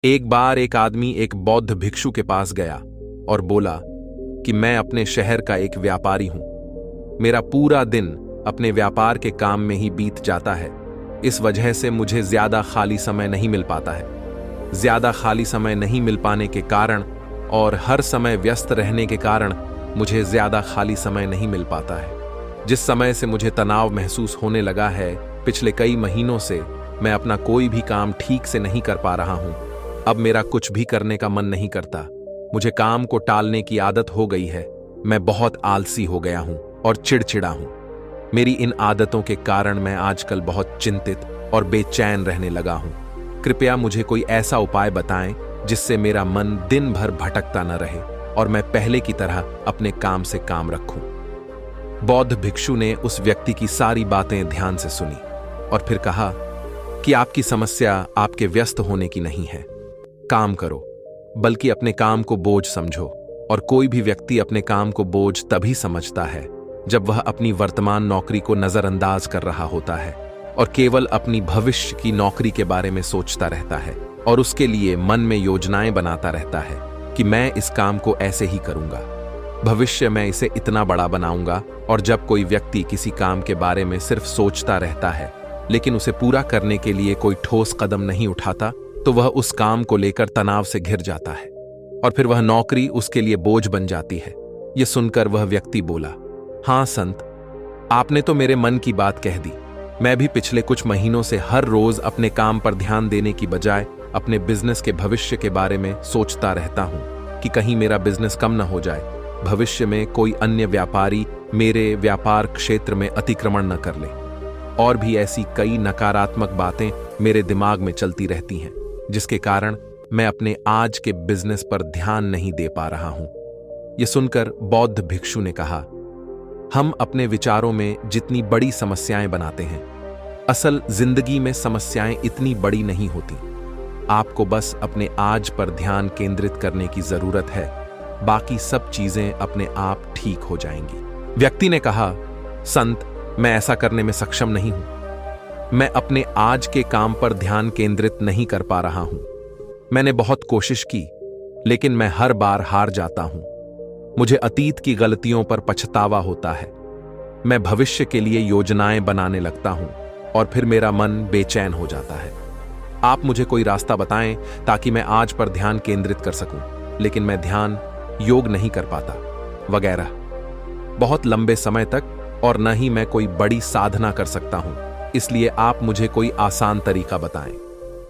एक बार एक आदमी एक बौद्ध भिक्षु के पास गया और बोला कि मैं अपने शहर का एक व्यापारी हूं। मेरा पूरा दिन अपने व्यापार के काम में ही बीत जाता है। इस वजह से मुझे ज्यादा खाली समय नहीं मिल पाता है। ज्यादा खाली समय नहीं मिल पाने के कारण और हर समय व्यस्त रहने के कारण मुझे ज्यादा खाली समय नहीं मिल पाता है। जिस समय से मुझे तनाव महसूस होने लगा है, पिछले कई महीनों से मैं अपना कोई भी काम ठीक से नहीं कर पा रहा हूं। अब मेरा कुछ भी करने का मन नहीं करता। मुझे काम को टालने की आदत हो गई है। मैं बहुत आलसी हो गया हूं और चिड़चिड़ा हूं। मेरी इन आदतों के कारण मैं आजकल बहुत चिंतित और बेचैन रहने लगा हूं। कृपया मुझे कोई ऐसा उपाय बताएं जिससे मेरा मन दिन भर भटकता न रहे और मैं पहले की तरह अपने काम से काम रखूं। बौद्ध भिक्षु ने उस व्यक्ति की सारी बातें ध्यान से सुनी और फिर कहा कि आपकी समस्या आपके व्यस्त होने की नहीं है। काम करो, बल्कि अपने काम को बोझ समझो। और कोई भी व्यक्ति अपने काम को बोझ तभी समझता है जब वह अपनी वर्तमान नौकरी को नजरअंदाज कर रहा होता है और केवल अपनी भविष्य की नौकरी के बारे में सोचता रहता है और उसके लिए मन में योजनाएं बनाता रहता है कि मैं इस काम को ऐसे ही करूंगा, भविष्य में इसे इतना बड़ा बनाऊंगा। और जब कोई व्यक्ति किसी काम के बारे में सिर्फ सोचता रहता है लेकिन उसे पूरा करने के लिए कोई ठोस कदम नहीं उठाता, तो वह उस काम को लेकर तनाव से घिर जाता है और फिर वह नौकरी उसके लिए बोझ बन जाती है। यह सुनकर वह व्यक्ति बोला, हाँ संत, आपने तो मेरे मन की बात कह दी। मैं भी पिछले कुछ महीनों से हर रोज अपने काम पर ध्यान देने की बजाय अपने बिजनेस के भविष्य के बारे में सोचता रहता हूं कि कहीं मेरा बिजनेस कम न हो जाए, भविष्य में कोई अन्य व्यापारी मेरे व्यापार क्षेत्र में अतिक्रमण न कर ले। और भी ऐसी कई नकारात्मक बातें मेरे दिमाग में चलती रहती हैं, जिसके कारण मैं अपने आज के बिजनेस पर ध्यान नहीं दे पा रहा हूं। यह सुनकर बौद्ध भिक्षु ने कहा, हम अपने विचारों में जितनी बड़ी समस्याएं बनाते हैं, असल जिंदगी में समस्याएं इतनी बड़ी नहीं होती। आपको बस अपने आज पर ध्यान केंद्रित करने की जरूरत है, बाकी सब चीजें अपने आप ठीक हो जाएंगी। व्यक्ति ने कहा, संत, मैं ऐसा करने में सक्षम नहीं हूं। मैं अपने आज के काम पर ध्यान केंद्रित नहीं कर पा रहा हूं। मैंने बहुत कोशिश की, लेकिन मैं हर बार हार जाता हूं। मुझे अतीत की गलतियों पर पछतावा होता है। मैं भविष्य के लिए योजनाएं बनाने लगता हूं और फिर मेरा मन बेचैन हो जाता है। आप मुझे कोई रास्ता बताएं ताकि मैं आज पर ध्यान केंद्रित कर सकूं, लेकिन मैं ध्यान योग नहीं कर पाता, वगैरह। बहुत लंबे समय तक, और न ही मैं कोई बड़ी साधना कर सकता हूं। इसलिए आप मुझे कोई आसान तरीका बताएं।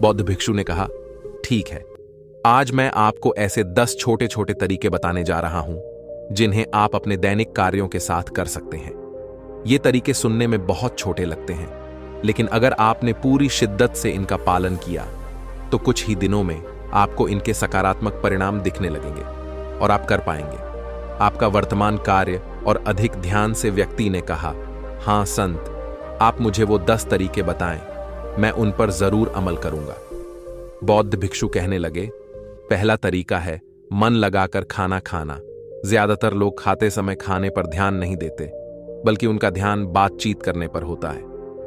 बौद्ध भिक्षु ने कहा, ठीक है, आज मैं आपको ऐसे 10 छोटे छोटे तरीके बताने जा रहा हूं जिन्हें आप अपने दैनिक कार्यों के साथ कर सकते हैं। ये तरीके सुनने में बहुत छोटे लगते हैं, लेकिन अगर आपने पूरी शिद्दत से इनका पालन किया तो कुछ ही दिनों में आपको इनके सकारात्मक परिणाम दिखने लगेंगे और आप कर पाएंगे आपका वर्तमान कार्य और अधिक ध्यान से। व्यक्ति ने कहा, हाँ संत, आप मुझे वो 10 तरीके बताएं, मैं उन पर जरूर अमल करूंगा। बौद्ध भिक्षु कहने लगे, पहला तरीका है मन लगाकर खाना खाना। ज्यादातर लोग खाते समय खाने पर ध्यान नहीं देते, बल्कि उनका ध्यान बातचीत करने पर होता है।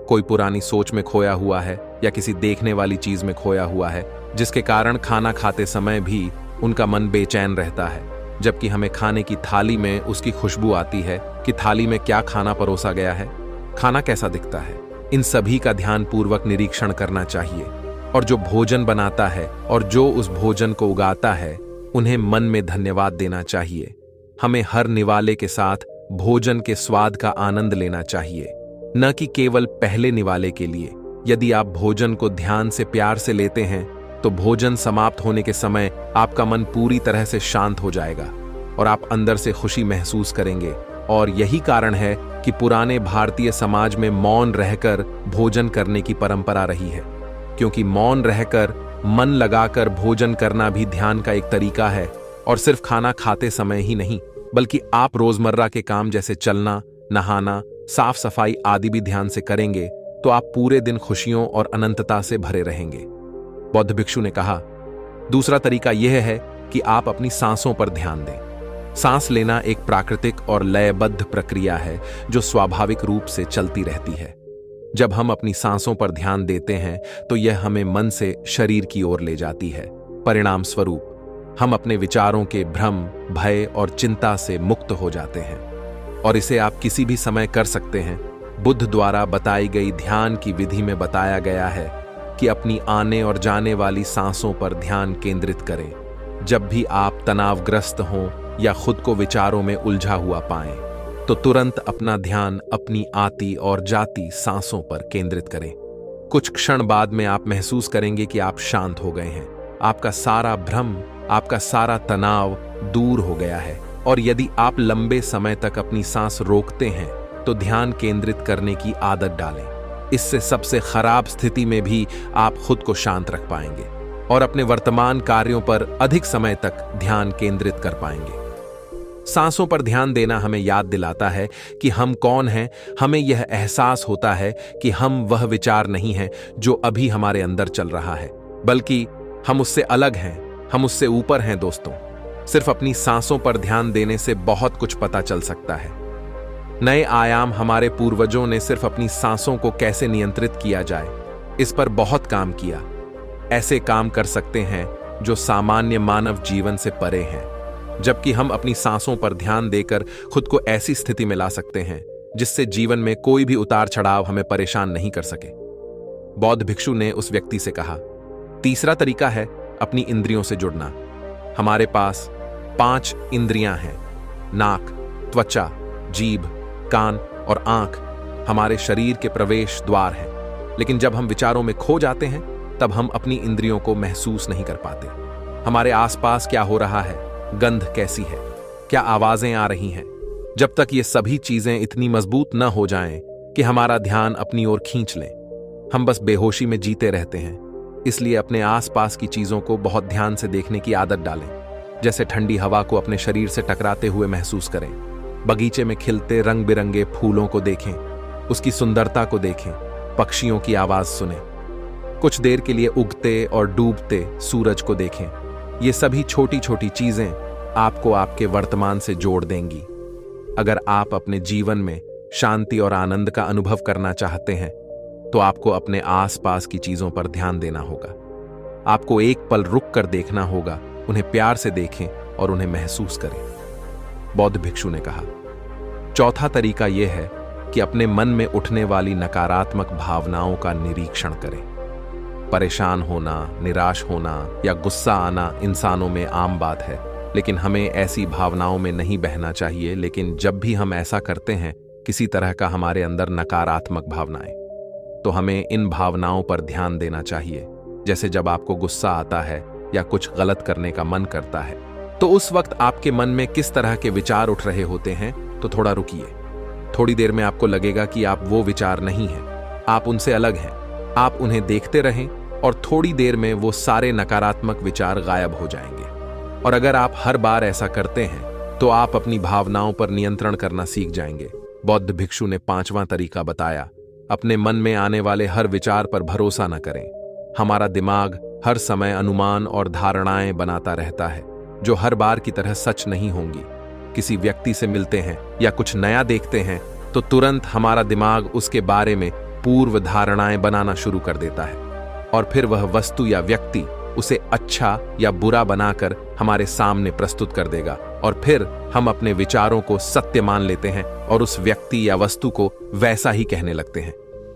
कोई पुरानी सोच में खोया हुआ है या किसी देखने वाली चीज में खोया हुआ है, जिसके कारण खाना खाते समय भी उनका मन बेचैन रहता है। जबकि हमें खाने की थाली में उसकी खुशबू आती है कि थाली में क्या खाना परोसा गया है, खाना कैसा दिखता है। इन सभी का ध्यानपूर्वक निरीक्षण करना चाहिए। और जो भोजन बनाता है और जो उस भोजन को उगाता है, उन्हें मन में धन्यवाद देना चाहिए। हमें हर निवाले के साथ भोजन के स्वाद का आनंद लेना चाहिए, न कि केवल पहले निवाले के लिए। यदि आप भोजन को ध्यान से प्यार से लेते हैं तो भोजन समाप्त होने के समय आपका मन पूरी तरह से शांत हो जाएगा और आप अंदर से खुशी महसूस करेंगे। और यही कारण है कि पुराने भारतीय समाज में मौन रहकर भोजन करने की परंपरा रही है, क्योंकि मौन रहकर मन लगाकर भोजन करना भी ध्यान का एक तरीका है। और सिर्फ खाना खाते समय ही नहीं, बल्कि आप रोजमर्रा के काम जैसे चलना, नहाना, साफ सफाई आदि भी ध्यान से करेंगे तो आप पूरे दिन खुशियों और अनंतता से भरे रहेंगे। बौद्ध भिक्षु ने कहा, दूसरा तरीका यह है कि आप अपनी सांसों पर ध्यान दें। सांस लेना एक प्राकृतिक और लयबद्ध प्रक्रिया है जो स्वाभाविक रूप से चलती रहती है। जब हम अपनी सांसों पर ध्यान देते हैं तो यह हमें मन से शरीर की ओर ले जाती है। परिणाम स्वरूप हम अपने विचारों के भ्रम, भय और चिंता से मुक्त हो जाते हैं। और इसे आप किसी भी समय कर सकते हैं। बुद्ध द्वारा बताई गई ध्यान की विधि में बताया गया है कि अपनी आने और जाने वाली सांसों पर ध्यान केंद्रित करें। जब भी आप तनावग्रस्त हों या खुद को विचारों में उलझा हुआ पाएं, तो तुरंत अपना ध्यान अपनी आती और जाती सांसों पर केंद्रित करें। कुछ क्षण बाद में आप महसूस करेंगे कि आप शांत हो गए हैं। आपका सारा भ्रम, आपका सारा तनाव दूर हो गया है। और यदि आप लंबे समय तक अपनी सांस रोकते हैं तो ध्यान केंद्रित करने की आदत डालें। इससे सबसे खराब स्थिति में भी आप खुद को शांत रख पाएंगे और अपने वर्तमान कार्यों पर अधिक समय तक ध्यान केंद्रित कर पाएंगे। सांसों पर ध्यान देना हमें याद दिलाता है कि हम कौन हैं। हमें यह एहसास होता है कि हम वह विचार नहीं हैं जो अभी हमारे अंदर चल रहा है, बल्कि हम उससे अलग हैं, हम उससे ऊपर हैं। दोस्तों, सिर्फ अपनी सांसों पर ध्यान देने से बहुत कुछ पता चल सकता है। नए आयाम हमारे पूर्वजों ने सिर्फ अपनी सांसों को कैसे नियंत्रित किया जाए, इस पर बहुत काम किया। ऐसे काम कर सकते हैं जो सामान्य मानव जीवन से परे हैं, जबकि हम अपनी सांसों पर ध्यान देकर खुद को ऐसी स्थिति में ला सकते हैं जिससे जीवन में कोई भी उतार चढ़ाव हमें परेशान नहीं कर सके। बौद्ध भिक्षु ने उस व्यक्ति से कहा, तीसरा तरीका है अपनी इंद्रियों से जुड़ना। हमारे पास 5 इंद्रियां हैं। नाक, त्वचा, जीभ, कान और आंख हमारे शरीर के प्रवेश द्वार हैं। लेकिन जब हम विचारों में खो जाते हैं तब हम अपनी इंद्रियों को महसूस नहीं कर पाते। हमारे आसपास क्या हो रहा है, गंध कैसी है, क्या आवाजें आ रही हैं। जब तक ये सभी चीजें इतनी मजबूत न हो जाएं कि हमारा ध्यान अपनी ओर खींच लें, हम बस बेहोशी में जीते रहते हैं। इसलिए अपने आसपास की चीजों को बहुत ध्यान से देखने की आदत डालें। जैसे ठंडी हवा को अपने शरीर से टकराते हुए महसूस करें। बगीचे में खिलते रंग बिरंगे फूलों को देखें, उसकी सुंदरता को देखें, पक्षियों की आवाज सुनें। कुछ देर के लिए उगते और डूबते सूरज को देखें। ये सभी छोटी छोटी चीजें आपको आपके वर्तमान से जोड़ देंगी। अगर आप अपने जीवन में शांति और आनंद का अनुभव करना चाहते हैं तो आपको अपने आसपास की चीजों पर ध्यान देना होगा। आपको एक पल रुक कर देखना होगा, उन्हें प्यार से देखें और उन्हें महसूस करें। बौद्ध भिक्षु ने कहा, चौथा तरीका यह है कि अपने मन में उठने वाली नकारात्मक भावनाओं का निरीक्षण करें। परेशान होना, निराश होना या गुस्सा आना इंसानों में आम बात है, लेकिन हमें ऐसी भावनाओं में नहीं बहना चाहिए। लेकिन जब भी हम ऐसा करते हैं, किसी तरह का हमारे अंदर नकारात्मक भावनाएं, तो हमें इन भावनाओं पर ध्यान देना चाहिए। जैसे जब आपको गुस्सा आता है या कुछ गलत करने का मन करता है, तो उस वक्त आपके मन में किस तरह के विचार उठ रहे होते हैं, तो थोड़ा रुकिए। थोड़ी देर में आपको लगेगा कि आप वो विचार नहीं हैं, आप उनसे अलग हैं। आप उन्हें देखते रहें और थोड़ी देर में वो सारे नकारात्मक विचार गायब हो जाएंगे। और अगर आप हर बार ऐसा करते हैं तो आप अपनी भावनाओं पर नियंत्रण करना सीख जाएंगे। बौद्ध भिक्षु ने 5वां तरीका बताया, अपने मन में आने वाले हर विचार पर भरोसा न करें। हमारा दिमाग हर समय अनुमान और धारणाएं बनाता रहता है जो हर बार की तरह सच नहीं होंगी। किसी व्यक्ति से मिलते हैं या कुछ नया देखते हैं तो तुरंत हमारा दिमाग उसके बारे में पूर्व धारणाएं बनाना शुरू कर देता है और फिर वह वस्तु या व्यक्ति उसे अच्छा या बुरा बनाकर हमारे सामने प्रस्तुत कर देगा और फिर हम अपने विचारों को सत्य मान लेते हैं और उस व्यक्ति या वस्तु को वैसा ही कहने लगते हैं।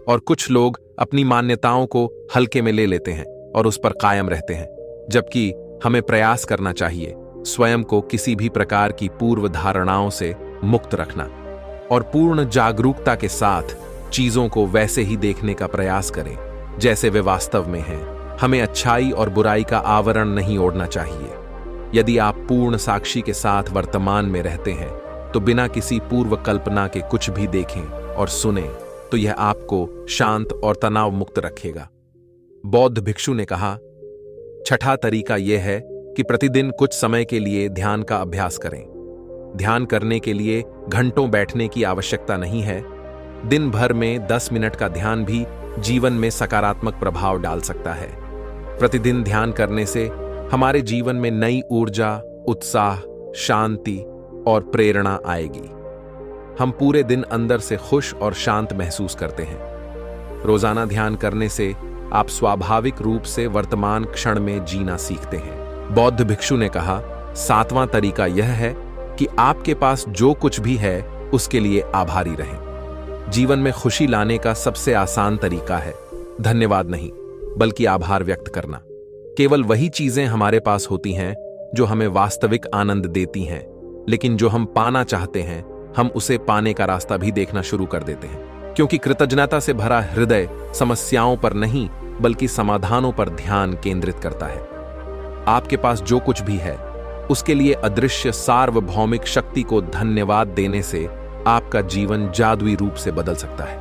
और कुछ लोग अपनी मान्यताओं को हल्के में ले लेते हैं और उस पर कायम रहते हैं, जबकि हमें प्रयास करना चाहिए स्वयं को किसी भी प्रकार की पूर्व धारणाओं से मुक्त रखना और पूर्ण जागरूकता के साथ चीजों को वैसे ही देखने का प्रयास करें जैसे वे वास्तव में हैं। हमें अच्छाई और बुराई का आवरण नहीं ओढ़ना चाहिए। यदि आप पूर्ण साक्षी के साथ वर्तमान में रहते हैं तो बिना किसी पूर्व कल्पना के कुछ भी देखें और सुने तो यह आपको शांत और तनाव मुक्त रखेगा। बौद्ध भिक्षु ने कहा, छठा तरीका यह है कि प्रतिदिन कुछ समय के लिए ध्यान का अभ्यास करें। ध्यान करने के लिए घंटों बैठने की आवश्यकता नहीं है। दिन भर में 10 मिनट का ध्यान भी जीवन में सकारात्मक प्रभाव डाल सकता है। प्रतिदिन ध्यान करने से हमारे जीवन में नई ऊर्जा, उत्साह, शांति और प्रेरणा आएगी। हम पूरे दिन अंदर से खुश और शांत महसूस करते हैं। रोजाना ध्यान करने से आप स्वाभाविक रूप से वर्तमान क्षण में जीना सीखते हैं। बौद्ध भिक्षु ने कहा, 7वां तरीका यह है कि आपके पास जो कुछ भी है उसके लिए आभारी रहें। जीवन में खुशी लाने का सबसे आसान तरीका है धन्यवाद नहीं, बल्कि आभार व्यक्त करना। केवल वही चीजें हमारे पास होती हैं जो हमें वास्तविक आनंद देती हैं, लेकिन जो हम पाना चाहते हैं हम उसे पाने का रास्ता भी देखना शुरू कर देते हैं, क्योंकि कृतज्ञता से भरा हृदय समस्याओं पर नहीं बल्कि समाधानों पर ध्यान केंद्रित करता है। आपके पास जो कुछ भी है उसके लिए अदृश्य सार्वभौमिक शक्ति को धन्यवाद देने से आपका जीवन जादुई रूप से बदल सकता है।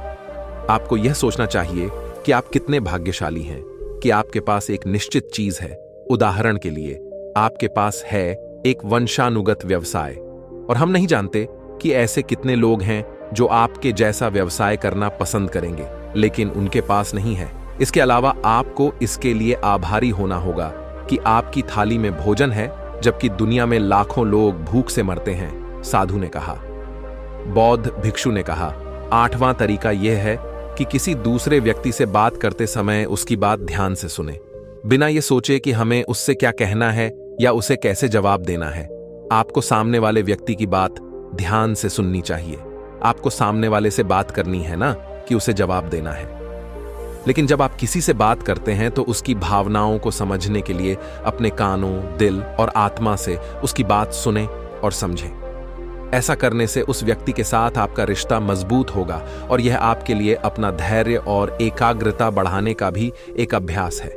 आपको यह सोचना चाहिए कि आप कितने भाग्यशाली हैं कि आपके पास एक निश्चित चीज है। उदाहरण के लिए, आपके पास है एक वंशानुगत व्यवसाय, और हम नहीं जानते कि ऐसे कितने लोग हैं जो आपके जैसा व्यवसाय करना पसंद करेंगे, लेकिन उनके पास नहीं है। इसके अलावा आपको इसके लिए आभारी होना होगा कि आपकी थाली में भोजन है, जबकि दुनिया में लाखों लोग भूख से मरते हैं, साधु ने कहा। बौद्ध भिक्षु ने कहा, 8वां तरीका यह है कि किसी दूसरे व्यक्ति से बात करते समय उसकी बात ध्यान से सुने, बिना यह सोचे कि हमें उससे क्या कहना है या उसे कैसे जवाब देना है। आपको सामने वाले व्यक्ति की बात ध्यान से सुननी चाहिए। आपको सामने वाले से बात करनी है ना कि उसे जवाब देना है। लेकिन जब आप किसी से बात करते हैं तो उसकी भावनाओं को समझने के लिए अपने कानों, दिल और आत्मा से उसकी बात सुने और समझें। ऐसा करने से उस व्यक्ति के साथ आपका रिश्ता मजबूत होगा और यह आपके लिए अपना धैर्य और एकाग्रता बढ़ाने का भी एक अभ्यास है।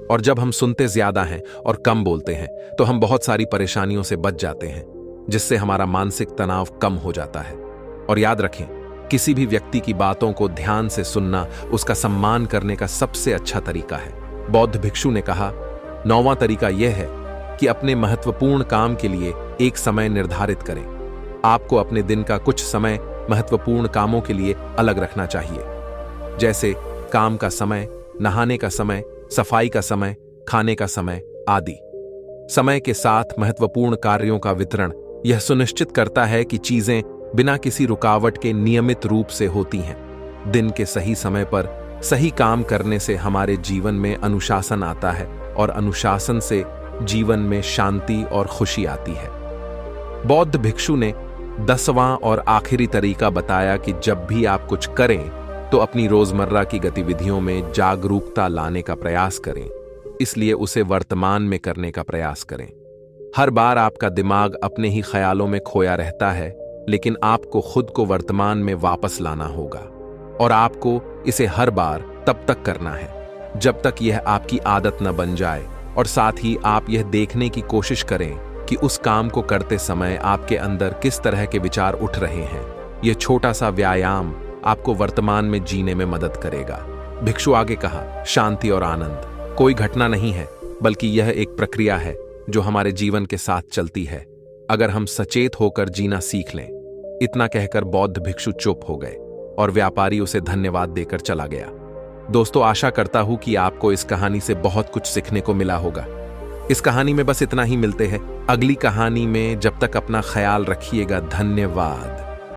और जब हम सुनते ज्यादा हैं और कम बोलते हैं तो हम बहुत सारी परेशानियों से बच जाते हैं, जिससे हमारा मानसिक तनाव कम हो जाता है। और याद रखें, किसी भी व्यक्ति की बातों को ध्यान से सुनना उसका सम्मान करने का सबसे अच्छा तरीका है। बौद्ध भिक्षु ने कहा, 9वां तरीका यह है कि अपने महत्वपूर्ण काम के लिए एक समय निर्धारित करें। आपको अपने दिन का कुछ समय महत्वपूर्ण कामों के लिए अलग रखना चाहिए, जैसे काम का समय, नहाने का समय, सफाई का समय, खाने का समय आदि। समय के साथ महत्वपूर्ण कार्यों का वितरण यह सुनिश्चित करता है कि चीजें बिना किसी रुकावट के नियमित रूप से होती हैं। दिन के सही समय पर सही काम करने से हमारे जीवन में अनुशासन आता है और अनुशासन से जीवन में शांति और खुशी आती है। बौद्ध भिक्षु ने 10वां और आखिरी तरीका बताया कि जब भी आप कुछ करें तो अपनी रोजमर्रा की गतिविधियों में जागरूकता लाने का प्रयास करें, इसलिए उसे वर्तमान में करने का प्रयास करें। हर बार आपका दिमाग अपने ही ख्यालों में खोया रहता है, लेकिन आपको खुद को वर्तमान में वापस लाना होगा और आपको इसे हर बार तब तक करना है जब तक यह आपकी आदत न बन जाए, और साथ ही आप यह देखने की कोशिश करें कि उस काम को करते समय आपके अंदर किस तरह के विचार उठ रहे हैं। यह छोटा सा व्यायाम आपको वर्तमान में जीने में मदद करेगा। भिक्षु आगे कहा, शांति और आनंद कोई घटना नहीं है, बल्कि यह एक प्रक्रिया है जो हमारे जीवन के साथ चलती है, अगर हम सचेत होकर जीना सीख लें। इतना कहकर बौद्ध भिक्षु चुप हो गए और व्यापारी उसे धन्यवाद देकर चला गया। दोस्तों, आशा करता हूं कि आपको इस कहानी से बहुत कुछ सीखने को मिला होगा। इस कहानी में बस इतना ही। मिलते हैं अगली कहानी में, जब तक अपना ख्याल रखिएगा। धन्यवाद।